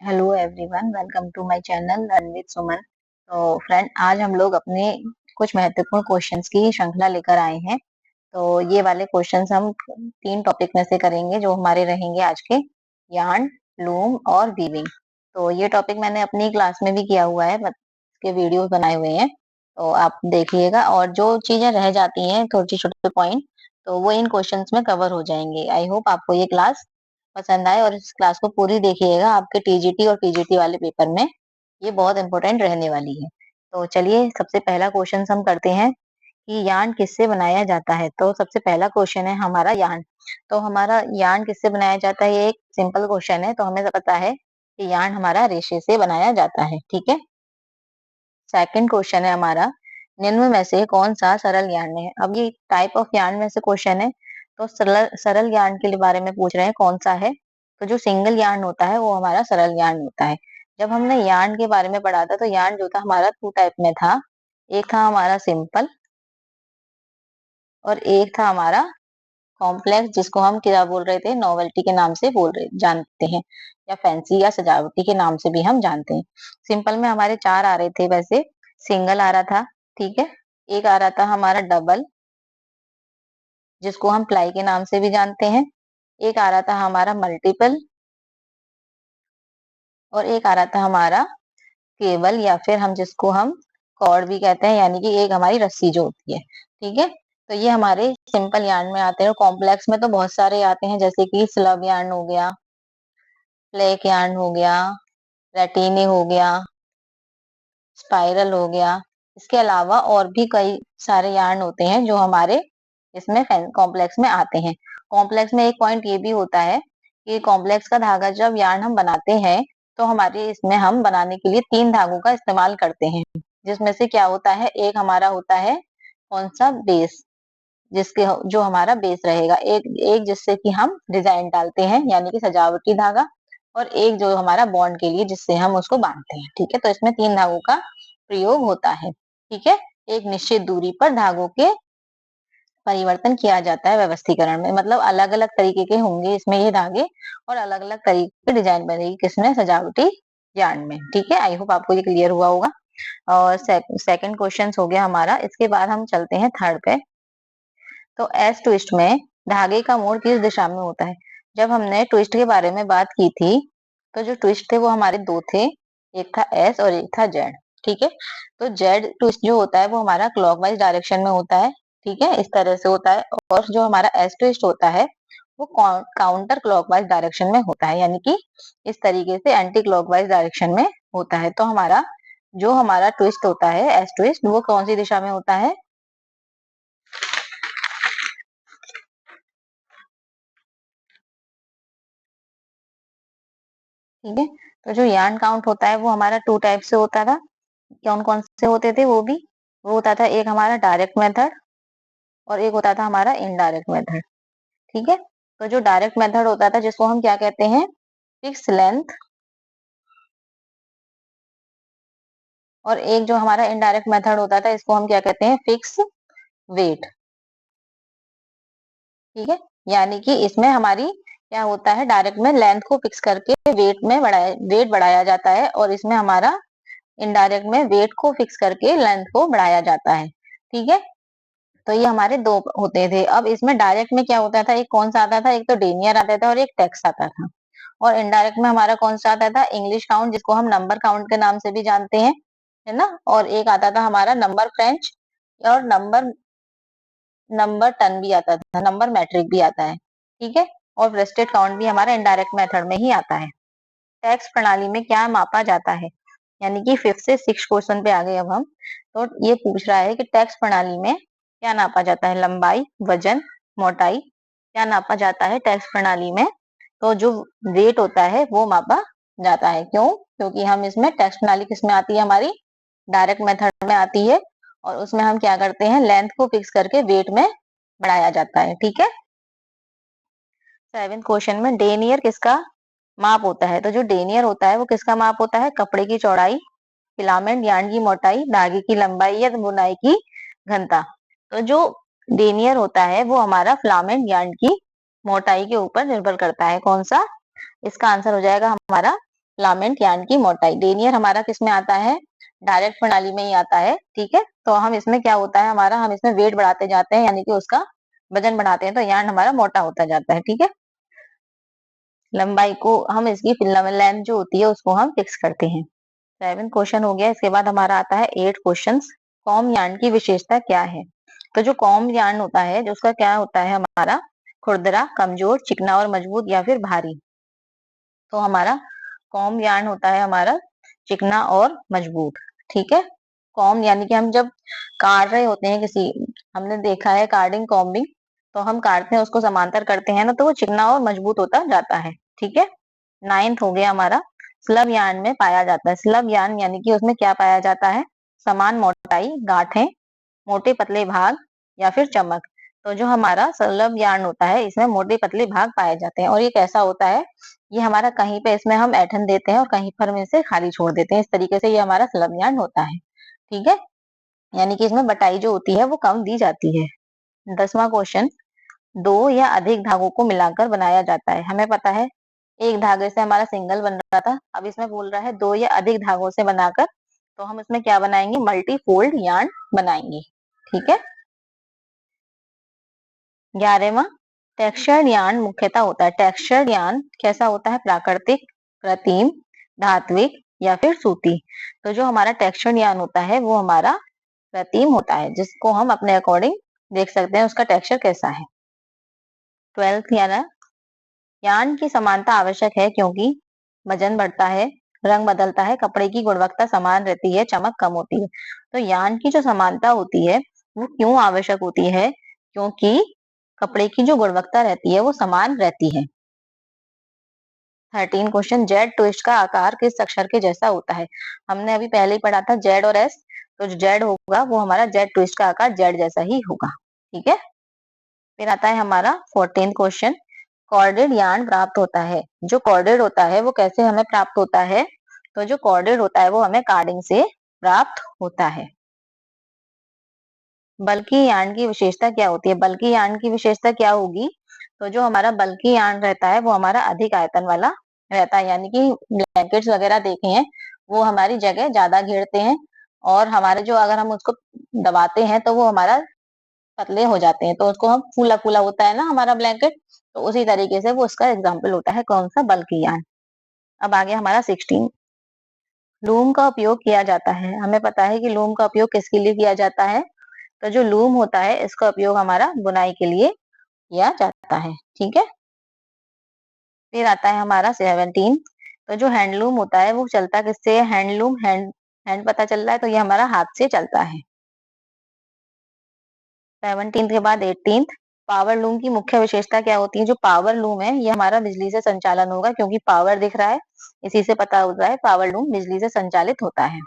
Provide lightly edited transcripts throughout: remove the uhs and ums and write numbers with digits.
Hello everyone, welcome to my channel learn with Suman. तो friend, आज हम लोग अपने कुछ महत्वपूर्ण क्वेश्चंस की श्रृंखला लेकर आए हैं। तो ये वाले क्वेश्चंस हम 3 टॉपिक में से करेंगे जो हमारे रहेंगे आज के, यार्न, लूम और वीविंग। तो ये टॉपिक मैंने अपनी क्लास में भी किया हुआ है, इसके वीडियोस बनाए हुए हैं, तो आप देखिएगा। और जो चीजें रह जाती हैं, छोटे छोटे पॉइंट, तो वो इन क्वेश्चंस में कवर हो जाएंगे। आई होप आपको ये क्लास पसंद आए और इस क्लास को पूरी देखिएगा। आपके टीजीटी और पीजीटी वाले पेपर में ये बहुत इंपॉर्टेंट रहने वाली है। तो चलिए, सबसे पहला क्वेश्चन हम करते हैं कि यार्न किससे बनाया जाता है। तो सबसे पहला क्वेश्चन है हमारा यार्न। तो हमारा यार्न किससे बनाया जाता है, ये एक सिंपल क्वेश्चन है। तो हमें पता है कि यार्न हमारा रेशे से बनाया जाता है, ठीक है। सेकंड क्वेश्चन है हमारा, निम्न में से कौन सा सरल यार्न है। अब ये टाइप ऑफ यार्न में से क्वेश्चन है, तो सरल सरल यार्न के बारे में पूछ रहे हैं कौन सा है। तो जो सिंगल यार्न होता है वो हमारा सरल यार्न होता है। जब हमने यार्न के बारे में पढ़ा था, तो यार्न जो था हमारा 2 टाइप में था। एक था हमारा सिंपल और एक था हमारा कॉम्प्लेक्स, जिसको हम क्या बोल रहे थे, नोवेल्टी के नाम से बोल रहे जानते हैं, या फैंसी या सजावटी के नाम से भी हम जानते हैं। सिंपल में हमारे 4 आ रहे थे वैसे। सिंगल आ रहा था, ठीक है। एक आ रहा था हमारा डबल, जिसको हम प्लाई के नाम से भी जानते हैं। एक आ रहा था हमारा मल्टीपल, और एक आ रहा था हमारा केबल, या फिर हम जिसको हम कॉर्ड भी कहते हैं, यानी कि एक हमारी रस्सी जो होती है, ठीक है। तो ये हमारे सिंपल यार्न में आते हैं। और कॉम्प्लेक्स में तो बहुत सारे आते हैं, जैसे कि स्लब यार्न हो गया, फ्लेक यार्न हो गया, रेटिनी हो गया, स्पाइरल हो गया। इसके अलावा और भी कई सारे यार्न होते हैं जो हमारे इसमें कॉम्प्लेक्स में आते हैं। कॉम्प्लेक्स में एक पॉइंट ये भी होता है कि कॉम्प्लेक्स का धागा जब यार्न हम बनाते हैं, तो हमारे इसमें हम बनाने के लिए 3 धागों का इस्तेमाल करते हैं। जिसमें से क्या होता है, एक हमारा होता है कौन सा, बेस, जिसके जो हमारा बेस रहेगा। एक एक जिससे कि हम डिजाइन डालते हैं, यानी कि सजावटी धागा। और एक जो हमारा बॉन्ड के लिए, जिससे हम उसको बांधते हैं, ठीक है। तो इसमें 3 धागों का प्रयोग होता है, ठीक है। एक निश्चित दूरी पर धागों के परिवर्तन किया जाता है व्यवस्थीकरण में, मतलब अलग अलग तरीके के होंगे इसमें ये धागे, और अलग अलग तरीके की डिजाइन बनेगी किसमें, सजावटी यार्न में, ठीक है। आई होप आपको ये क्लियर हुआ होगा। और सेकंड क्वेश्चन हो गया हमारा। इसके बाद हम चलते हैं थर्ड पे। तो एस ट्विस्ट में धागे का मोड़ किस दिशा में होता है। जब हमने ट्विस्ट के बारे में बात की थी, तो जो ट्विस्ट थे वो हमारे 2 थे, एक था एस और एक था जेड, ठीक है। तो जेड ट्विस्ट जो होता है वो हमारा क्लॉकवाइज डायरेक्शन में होता है, ठीक है, इस तरह से होता है। और जो हमारा एस ट्विस्ट होता है वो काउंटर क्लॉकवाइज डायरेक्शन में होता है, यानी कि इस तरीके से एंटी क्लॉकवाइज डायरेक्शन में होता है। तो हमारा जो हमारा ट्विस्ट होता है, एस ट्विस्ट, वो कौन सी दिशा में होता है, ठीक है। तो जो यार्न काउंट होता है वो हमारा 2 टाइप से होता था। कौन कौन से होते थे वो भी, वो होता था एक हमारा डायरेक्ट मेथड और एक होता था हमारा इनडायरेक्ट मेथड, ठीक है। तो जो डायरेक्ट मेथड होता था, जिसको हम क्या कहते हैं, फिक्स लेंथ, और एक जो हमारा इनडायरेक्ट मेथड होता था, इसको हम क्या कहते हैं, फिक्स वेट, ठीक है। यानी कि इसमें हमारी क्या होता है, डायरेक्ट में लेंथ को फिक्स करके वेट बढ़ाया जाता है, और इसमें हमारा इनडायरेक्ट में वेट को फिक्स करके लेंथ को बढ़ाया जाता है, ठीक है। तो ये हमारे 2 होते थे। अब इसमें डायरेक्ट में क्या होता था, एक कौन सा आता था, एक तो डेनियर आता था और एक टेक्स आता था। और इनडायरेक्ट में हमारा कौन सा आता था, इंग्लिश काउंट, जिसको हम नंबर काउंट के नाम से भी जानते हैं, है ना। और एक आता था हमारा नंबर फ्रेंच, और नंबर नंबर टन भी आता था, नंबर मैट्रिक भी आता है, ठीक है। और ब्रेस्टेड काउंट भी हमारा इनडायरेक्ट मेथड में ही आता है। टैक्स प्रणाली में क्या मापा जाता है, यानी कि 5th से 6th क्वेश्चन पे आ गए अब हम। तो ये पूछ रहा है कि टैक्स प्रणाली में क्या नापा जाता है, लंबाई, वजन, मोटाई, क्या नापा जाता है टैक्स प्रणाली में। तो जो वेट होता है वो मापा जाता है। क्यों, क्योंकि हम इसमें टैक्स प्रणाली किस में आती है, हमारी डायरेक्ट मेथड में आती है, और उसमें हम क्या करते हैं, लेंथ को फिक्स करके वेट में बढ़ाया जाता है, ठीक है। 7th क्वेश्चन में डेनियर किसका माप होता है। तो जो डेनियर होता है वो किसका माप होता है, कपड़े की चौड़ाई, फिलामेंट यार्न की मोटाई, धागे की लंबाई या बुनाई की घनता। तो जो डेनियर होता है वो हमारा फिलामेंट यार्न की मोटाई के ऊपर निर्भर करता है। कौन सा, इसका आंसर हो जाएगा हमारा फिलामेंट यार्न की मोटाई। डेनियर हमारा किस में आता है, डायरेक्ट प्रणाली में ही आता है, ठीक है। तो हम इसमें क्या होता है हमारा, हम इसमें वेट बढ़ाते जाते हैं, यानी कि उसका वजन बढ़ाते हैं, तो यार्न हमारा मोटा होता जाता है, ठीक है। लंबाई को हम इसकी लेंथ जो होती है उसको हम फिक्स करते हैं। 7 क्वेश्चन हो गया। इसके बाद हमारा आता है 8 क्वेश्चन। कॉम यार्न की विशेषता क्या है। तो जो कॉम यार्न होता है, जो उसका क्या होता है हमारा, खुरदरा, कमजोर, चिकना और मजबूत या फिर भारी। तो हमारा कॉम यार्न होता है हमारा चिकना और मजबूत, ठीक है। कॉम यानी कि हम जब काट रहे होते हैं किसी, हमने देखा है कार्डिंग कॉम्बिंग, तो हम काटते हैं उसको समांतर करते हैं ना, तो वो चिकना और मजबूत होता जाता है, ठीक है। 9th हो गया हमारा, स्लव यार्न में पाया जाता है। स्लव यार्न यानी कि उसमें क्या पाया जाता है, समान मोटाई, गांठें, मोटे पतले भाग या फिर चमक। तो जो हमारा स्लव यार्न होता है इसमें मोटे पतले भाग पाए जाते हैं। और ये कैसा होता है, ये हमारा कहीं पे इसमें हम ऐंठन देते हैं और कहीं पर में से खाली छोड़ देते हैं, इस तरीके से ये हमारा स्लव यार्न होता है, ठीक है। यानी कि इसमें बटाई जो होती है वो कम दी जाती है। 10वां क्वेश्चन, दो या अधिक धागों को मिलाकर बनाया जाता है। हमें पता है एक धागे से हमारा सिंगल बन रहा था, अब इसमें बोल रहा है दो या अधिक धागों से बनाकर, तो हम इसमें क्या बनाएंगे, मल्टी फोल्ड यार्न बनाएंगे, ठीक है। 11वां, टेक्सचर्ड यार्न मुख्यतः होता है। टेक्सचर्ड यार्न कैसा होता है, प्राकृतिक, कृत्रिम, धात्विक या फिर सूती। तो जो हमारा टेक्सचर्ड यार्न होता है वो हमारा कृत्रिम होता है, जिसको हम अपने अकॉर्डिंग देख सकते हैं उसका टेक्सचर कैसा है। 12th यार्न, यार्न की समानता आवश्यक है क्योंकि वजन बढ़ता है, रंग बदलता है, कपड़े की गुणवत्ता समान रहती है, चमक कम होती है। तो यार्न की जो समानता होती है वो क्यों आवश्यक होती है, क्योंकि कपड़े की जो गुणवत्ता रहती है वो समान रहती है। 13 क्वेश्चन, जेड ट्विस्ट का आकार किस अक्षर के जैसा होता है। हमने अभी पहले ही पढ़ा था जेड और एस, तो जो जेड होगा वो हमारा जेड ट्विस्ट का आकार जेड जैसा ही होगा, ठीक है। फिर आता है हमारा 14 क्वेश्चन, कॉर्डेड यार्न प्राप्त होता है। जो कॉर्डेड होता है वो कैसे हमें प्राप्त होता है, तो जो कॉर्डेड होता है वो हमें कार्डिंग से प्राप्त होता है। बल्कि यार्न की विशेषता क्या होती है, बल्कि यार्न की विशेषता क्या होगी, तो जो हमारा बल्कि यार्न रहता है वो हमारा अधिक आयतन वाला रहता है, यानी कि ब्लैंकेट्स वगैरह देखे हैं वो हमारी जगह ज्यादा घेरते हैं, और हमारे जो अगर हम उसको दबाते हैं तो वो हमारा पतले हो जाते हैं, तो उसको हम फूला फूला होता है ना हमारा ब्लैंकेट, तो उसी तरीके से वो उसका एग्जाम्पल होता है कौन सा, बल्कि यार्न। अब आ गया हमारा 16, लूम का उपयोग किया जाता है। हमें पता है कि लूम का उपयोग किसके लिए किया जाता है, तो जो लूम होता है इसका उपयोग हमारा बुनाई के लिए किया जाता है, ठीक है। फिर आता है हमारा 17, तो जो हैंडलूम होता है वो चलता किससे है, हैंडलूम, हैंड पता चल रहा है, तो ये हमारा हाथ से चलता है। 17 के बाद 18, पावर लूम की मुख्य विशेषता क्या होती है। जो पावर लूम है ये हमारा बिजली से संचालन होगा, क्योंकि पावर दिख रहा है, इसी से पता होता है पावर लूम बिजली से संचालित होता है।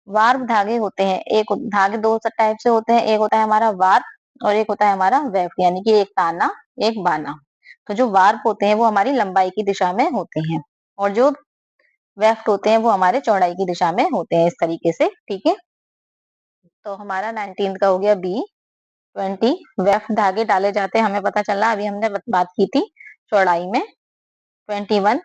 वार्प धागे होते हैं, एक धागे दो टाइप से होते हैं, एक होता है हमारा वार्प और एक होता है हमारा वेफ्ट, यानी कि एक ताना एक बाना। तो जो वार्प होते हैं वो हमारी लंबाई की दिशा में होते हैं, और जो वेफ्ट होते हैं वो हमारे चौड़ाई की दिशा में होते हैं, इस तरीके से, ठीक है। तो हमारा 19 का हो गया बी। 20, वेफ्ट धागे डाले जाते हैं, हमें पता चला, अभी हमने बात की थी चौड़ाई में। 21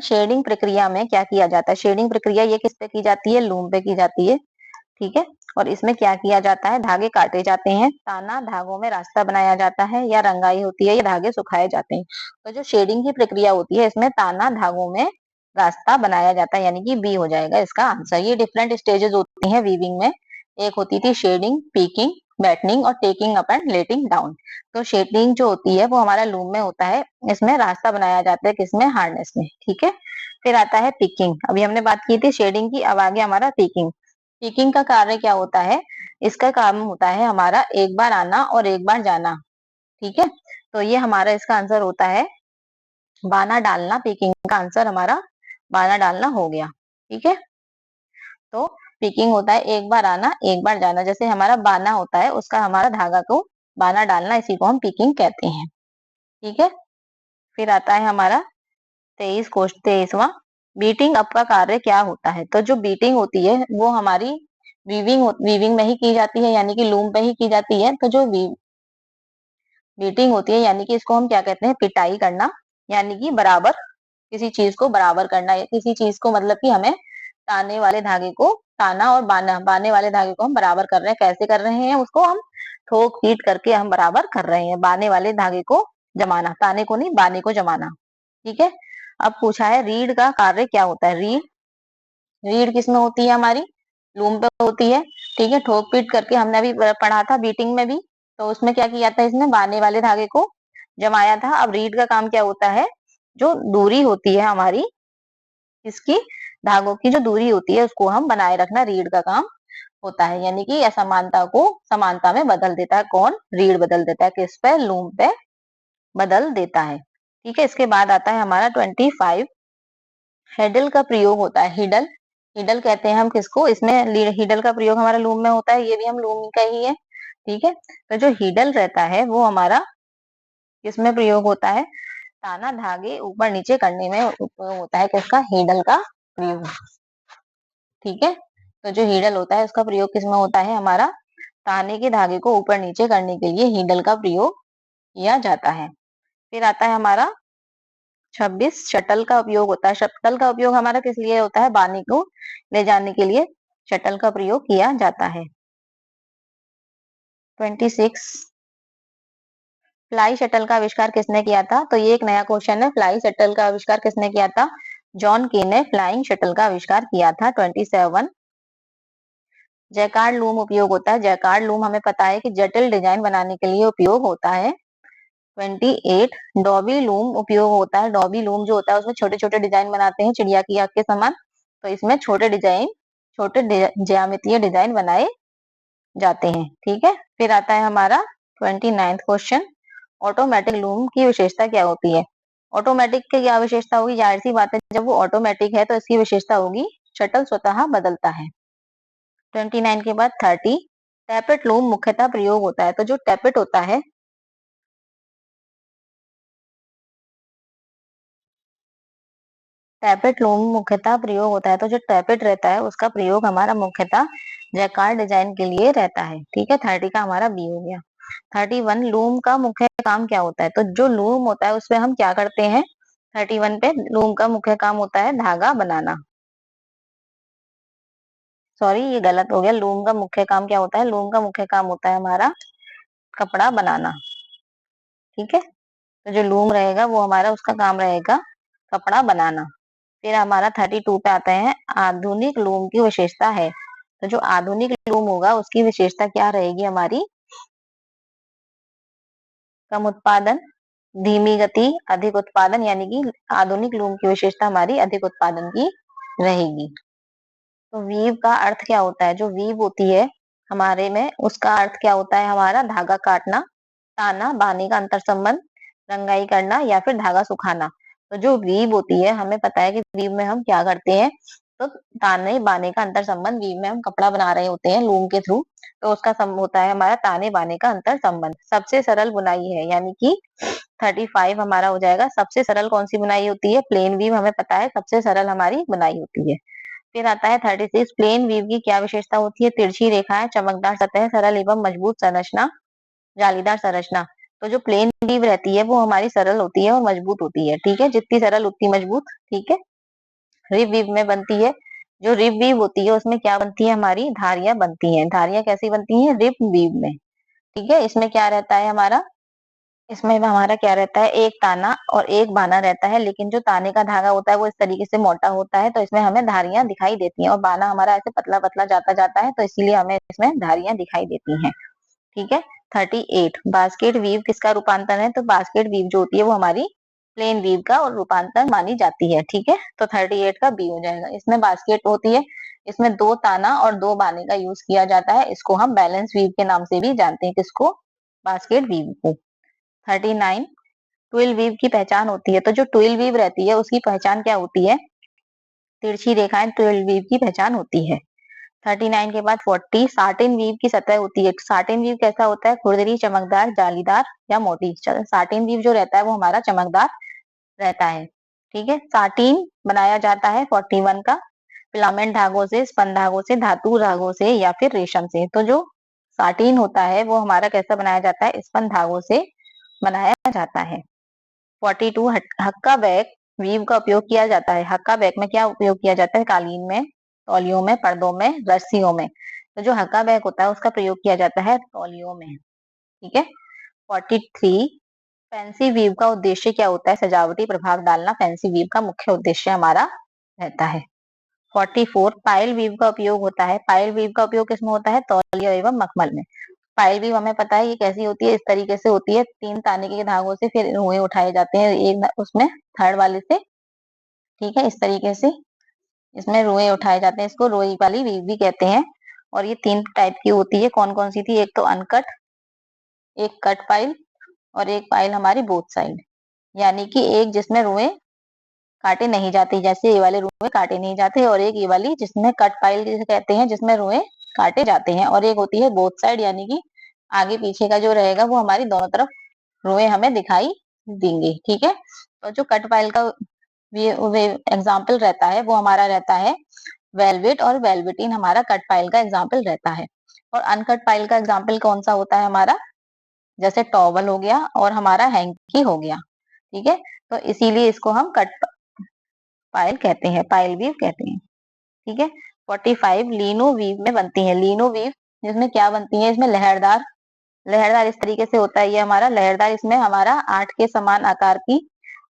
शेडिंग प्रक्रिया में क्या किया जाता है। शेडिंग प्रक्रिया ये किस पे की जाती है, लूम पे की जाती है, ठीक है। और इसमें क्या किया जाता है, धागे काटे जाते हैं, ताना धागों में रास्ता बनाया जाता है, या रंगाई होती है, या धागे सुखाए जाते हैं। तो जो शेडिंग की प्रक्रिया होती है इसमें ताना धागों में रास्ता बनाया जाता है, यानी कि बी हो जाएगा इसका आंसर। ये डिफरेंट स्टेजेस होती हैं वीविंग में, एक होती थी शेडिंग, पीकिंग, बैटनिंग और taking up and letting down. तो शेडिंग जो होती है वो हमारा लूम में होता है, इसमें रास्ता बनाया जाता है किसमें, हार्नेस में, ठीक है। फिर आता है पिकिंग, अभी हमने बात की थी शेडिंग की, अब आगे हमारा पिकिंग। पिकिंग का कार्य क्या होता है, इसका काम होता है हमारा एक बार आना और एक बार जाना, ठीक है। तो ये हमारा इसका आंसर होता है बाना डालना। पिकिंग का आंसर हमारा बाना डालना हो गया, ठीक है। तो पिकिंग होता है एक बार आना एक बार जाना, जैसे हमारा बाना होता है उसका हमारा धागा को बाना डालना, इसी को हम पिकिंग कहते हैं, ठीक है। फिर आता है हमारा 23वां, बीटिंग अप का कार्य क्या होता है। तो जो बीटिंग होती है वो हमारी वीविंग में ही की जाती है, यानी कि लूम पे ही की जाती है। तो जो बीटिंग होती है यानी कि इसको हम क्या कहते हैं, पिटाई करना, यानी कि बराबर, किसी चीज को बराबर करना, या किसी चीज को मतलब कि हमें ताने वाले धागे को, ताना और बाने वाले धागे को हम बराबर कर रहे हैं। कैसे कर रहे हैं, उसको हम ठोक पीट करके हम बराबर कर रहे हैं। बाने वाले धागे को जमाना, ताने को नहीं, बाने को जमाना। ठीक है। अब पूछा है रीढ़ का कार्य क्या होता है। रीढ़, रीढ़ किसमें होती है हमारी, लूम पे होती है। ठीक है। ठोक पीट करके हमने अभी पढ़ा था बीटिंग में भी, तो उसमें क्या किया था, इसने बाने वाले धागे को जमाया था। अब रीढ़ का काम क्या होता है, जो दूरी होती है हमारी, इसकी धागों की जो दूरी होती है उसको हम बनाए रखना, रीढ़ का काम होता है। यानी कि असमानता को समानता में बदल देता है। कौन, रीढ़ बदल देता है, किस पे, लूम पे बदल देता है। ठीक है। इसके बाद आता है हमारा 25, हेडल का प्रयोग होता है। हिडल, हिडल कहते हैं हम किसको, इसमें हिडल का प्रयोग हमारा लूम में होता है, ये भी हम लूम का ही है। ठीक है। तो जो हिडल रहता है वो हमारा किसमें प्रयोग होता है, ताना धागे ऊपर नीचे करने में उपयोग होता है, किसका, हिडल का प्रयोग। ठीक है। तो जो हिडल होता है उसका प्रयोग किसमें होता है, हमारा ताने के धागे को ऊपर नीचे करने के लिए हिडल का प्रयोग किया जाता है। फिर आता है हमारा 26, शटल का उपयोग होता है। शटल का उपयोग हमारा किस लिए होता है, बाने को ले जाने के लिए शटल का प्रयोग किया जाता है। 26, फ्लाई शटल का आविष्कार किसने किया था, तो ये एक नया क्वेश्चन है। फ्लाई शटल का आविष्कार किसने किया था, जॉन के ने फ्लाइंग शटल का आविष्कार किया था। 27, जैकार्ड लूम उपयोग होता है। जैकार्ड लूम हमें पता है कि जटिल डिजाइन बनाने के लिए उपयोग होता है। 28, डॉबी लूम उपयोग होता है। डॉबी लूम जो होता है उसमें छोटे छोटे डिजाइन बनाते हैं चिड़िया की आंख के समान, तो इसमें छोटे डिजाइन, छोटे ज्यामितीय डिजाइन बनाए जाते हैं। ठीक है। फिर आता है हमारा 29 क्वेश्चन, ऑटोमेटिक लूम की विशेषता क्या होती है। ऑटोमेटिक की क्या विशेषता होगी, जाहिर सी बात है जब वो ऑटोमेटिक है तो इसकी विशेषता होगी शटल स्वतः बदलता है। 29 के बाद 30, टैपेट लूम मुख्यतः प्रयोग होता है। तो जो टैपेट होता है, टैपेट लूम मुख्यतः प्रयोग होता है, तो जो टैपेट रहता है उसका प्रयोग हमारा मुख्यतः जैकार्ड डिजाइन के लिए रहता है। ठीक है। 30 का हमारा बी हो गया। 31, लूम का मुख्य काम क्या होता है, तो जो लूम होता है उसमें हम क्या करते हैं, 31 पे लूम का मुख्य काम होता है धागा बनाना। सॉरी ये गलत हो गया, लूम का मुख्य काम क्या होता है, लूम का मुख्य काम होता है हमारा कपड़ा बनाना। ठीक है। तो जो लूम रहेगा वो हमारा उसका काम रहेगा कपड़ा बनाना। फिर हमारा 32 पे आते हैं, आधुनिक लूम की विशेषता है। तो जो आधुनिक लूम होगा उसकी विशेषता क्या रहेगी हमारी, कम उत्पादन, धीमी गति, अधिक उत्पादन, यानी कि आधुनिक लूम की विशेषता हमारी अधिक उत्पादन की रहेगी। तो वीव का अर्थ क्या होता है, जो वीव होती है हमारे में उसका अर्थ क्या होता है, हमारा धागा काटना, ताना बाने का अंतर संबंध, रंगाई करना या फिर धागा सुखाना। तो जो वीव होती है हमें पता है कि वीव में हम क्या करते हैं, तो ताने बाने का अंतर संबंध, वीव में हम कपड़ा बना रहे होते हैं लूम के थ्रू, तो उसका होता है हमारा ताने बाने का अंतर संबंध। सबसे सरल बुनाई है, यानी कि 35 हमारा हो जाएगा। सबसे सरल कौन सी बुनाई होती है, प्लेन वीव, हमें पता है सबसे सरल हमारी बुनाई होती है। फिर आता है 36, प्लेन वीव की क्या विशेषता होती है, तिरछी रेखाएं, चमकदार सतह, सरल एवं मजबूत संरचना, जालीदार संरचना। तो जो प्लेन वीव रहती है वो हमारी सरल होती है और मजबूत होती है। ठीक है। जितनी सरल उतनी मजबूत। ठीक है। रिब वीव में बनती है, जो रिब वीव होती है उसमें क्या बनती है, हमारी धारियां बनती हैं। धारियां कैसी बनती हैं, रिब वीव में। ठीक है। इसमें क्या रहता है हमारा, इसमें हमारा क्या रहता है, एक ताना और एक बाना रहता है, लेकिन जो ताने का धागा होता है वो इस तरीके से मोटा होता है, तो इसमें हमें धारियां दिखाई देती हैं, और बाना हमारा ऐसे पतला पतला जाता जाता है, तो इसीलिए हमें इसमें धारियां दिखाई देती हैं। ठीक है। 38, बास्केट वीव किसका रूपांतर है, तो बास्केट वीव जो होती है वो हमारी प्लेन वीव का और रूपांतर मानी जाती है। ठीक है। तो 38 का बी हो जाएगा। इसमें बास्केट होती है, इसमें दो ताना और दो बाने का यूज किया जाता है, इसको हम बैलेंस वीव के नाम से भी जानते हैं, किसको, बास्केट वीव को। 39, ट्विल वीव की पहचान होती है। तो जो ट्विल वीव रहती है उसकी पहचान क्या होती है, तिरछी रेखाएं ट्विल वीव की पहचान होती है। 39 के बाद 40, साटिन वीव की सतह होती है। साटिन वीव कैसा होता है, खुरदरी, चमकदार, जालीदार या मोटी। साटिन वीव जो रहता है वो हमारा चमकदार रहता है। ठीक है। साटिन बनाया जाता है 41 का, फिलामेंट धागों से, स्पंद धागों से, धातु धागों से या फिर रेशम से। तो जो साटिन होता है वो हमारा कैसा बनाया जाता है, स्पंद धागों से बनाया जाता है। 42 हक्का बैग वीव का उपयोग किया जाता है। हक्का बैग में क्या उपयोग किया जाता है? कालीन में, तौलियों में, पर्दों में, रस्सियों में। तो जो हक्का बैग होता है उसका प्रयोग किया जाता है तौलियों में। ठीक है। 43 फैंसी वीव का उद्देश्य क्या होता है? सजावटी प्रभाव डालना फैंसी वीव का मुख्य उद्देश्य हमारा रहता है। 44 पायल वीव का उपयोग होता है। पायल वीव का उपयोग किसमें होता है? तौलिया एवं मखमल में। पायल वीव हमें पता है ये कैसी होती है, इस तरीके से होती है, 3 ताने के धागों से फिर रुएं उठाए जाते हैं एक उसमें थर्ड वाले से। ठीक है, इस तरीके से इसमें रुएं उठाए जाते हैं, इसको रोई वाली वीव भी कहते हैं। और ये 3 टाइप की होती है। कौन कौन सी थी? एक तो अनकट, एक कट पाइल और एक पाइल हमारी बोथ साइड, यानी कि एक जिसमें रुएं काटे नहीं जाते, जैसे ये वाले रुएं काटे नहीं जाते, और एक ये वाली जिसमें कट पाइल जिसे कहते हैं, जिसमें रुएं काटे जाते हैं। और एक होती है बोथ साइड, यानी कि आगे पीछे का जो रहेगा वो हमारी दोनों तरफ रुएं हमें दिखाई देंगे। ठीक है। और जो कट पाइल का एग्जाम्पल रहता है वो हमारा रहता है वेलवेट और वेलवेटिन, हमारा कट पाइल का एग्जाम्पल रहता है। और अनकट पाइल का एग्जाम्पल कौन सा होता है हमारा? जैसे टॉवल हो गया और हमारा हैंकी हो गया। ठीक है। तो इसीलिए इसको हम कट पाइल कहते हैं, पाइल वीव कहते हैं। ठीक है। 45 लीनो वीव में बनती है। लीनो वीव जिसमें क्या बनती है? इसमें लहरदार, लहरदार इस तरीके से होता है ये हमारा लहरदार, इसमें हमारा 8 के समान आकार की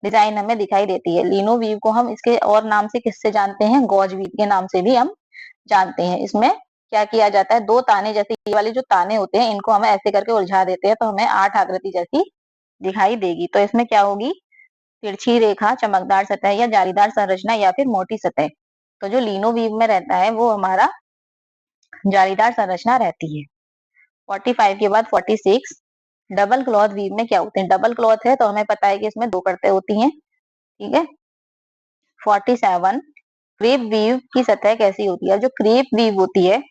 डिजाइन हमें दिखाई देती है। लीनो वीव को हम इसके और नाम से किससे जानते हैं? गॉज वीव के नाम से भी हम जानते हैं। इसमें क्या किया जाता है? 2 ताने, जैसे ये वाले जो ताने होते हैं इनको हमें ऐसे करके उलझा देते हैं तो हमें 8 आकृति जैसी दिखाई देगी। तो इसमें क्या होगी? तिरछी रेखा, चमकदार सतह या जालीदार संरचना या फिर मोटी सतह। तो जो लीनो वीव में रहता है वो हमारा जालीदार संरचना रहती है। 45 के बाद 46 डबल क्लॉथ वीव में क्या होते हैं? डबल क्लॉथ है तो हमें पता है कि इसमें 2 परतें होती हैं। ठीक है। 47 क्रेप वीव की सतह कैसी होती है? जो क्रेप वीव होती है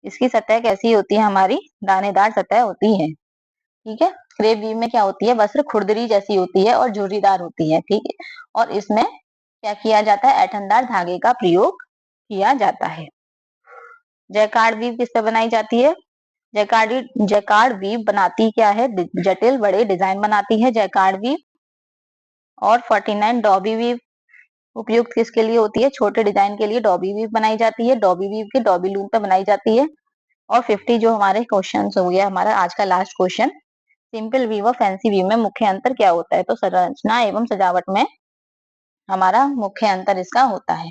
इसकी सतह कैसी होती है? हमारी दानेदार सतह होती है। ठीक है। क्रेप वीव में क्या होती है? वस्त्र खुरदरी जैसी होती है और झुर्रीदार होती है। ठीक है। और इसमें क्या किया जाता है? ऐठनदार धागे का प्रयोग किया जाता है। जैकार्ड वीव किससे बनाई जाती है? जैकार्ड वीव बनाती क्या है? जटिल बड़े डिजाइन बनाती है जैकार्ड वीव। और 49 डॉबी वीव उपयुक्त किसके लिए होती है? छोटे डिजाइन के लिए डॉबी वीव बनाई जाती है। डॉबी वीव के डॉबी लूम पे बनाई जाती है। और 50 जो हमारे क्वेश्चन हो गया हमारा आज का लास्ट क्वेश्चन, सिंपल वीव और फैंसी वीव में मुख्य अंतर क्या होता है? तो संरचना एवं सजावट में हमारा मुख्य अंतर इसका होता है।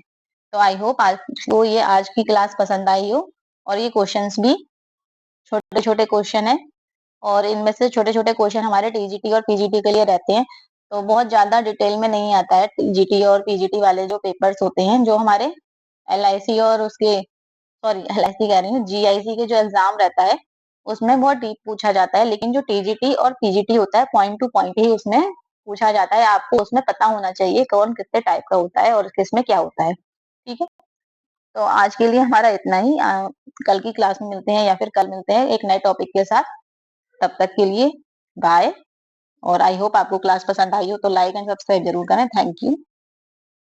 तो आई होप आपको ये आज की क्लास पसंद आई हो। और ये क्वेश्चंस भी छोटे छोटे क्वेश्चन है और इनमें से छोटे छोटे क्वेश्चन हमारे टीजीटी और पीजीटी के लिए रहते हैं। तो बहुत ज्यादा डिटेल में नहीं आता है। टीजीटी और पीजीटी वाले जो पेपर्स होते हैं, जो हमारे एलआईसी और उसके सॉरी एलआईसी कह रही हूँ, जीआईसी के जो एग्जाम रहता है उसमें बहुत डीप पूछा जाता है। लेकिन जो टीजीटी और पीजीटी होता है पॉइंट टू पॉइंट ही उसमें पूछा जाता है। आपको उसमें पता होना चाहिए कौन कितने टाइप का होता है और किसमें क्या होता है। ठीक है। तो आज के लिए हमारा इतना ही। कल की क्लास में मिलते हैं या फिर कल मिलते हैं एक नए टॉपिक के साथ। तब तक के लिए बाय। और आई होप आपको क्लास पसंद आई हो तो लाइक एंड सब्सक्राइब जरूर करें। Thank you.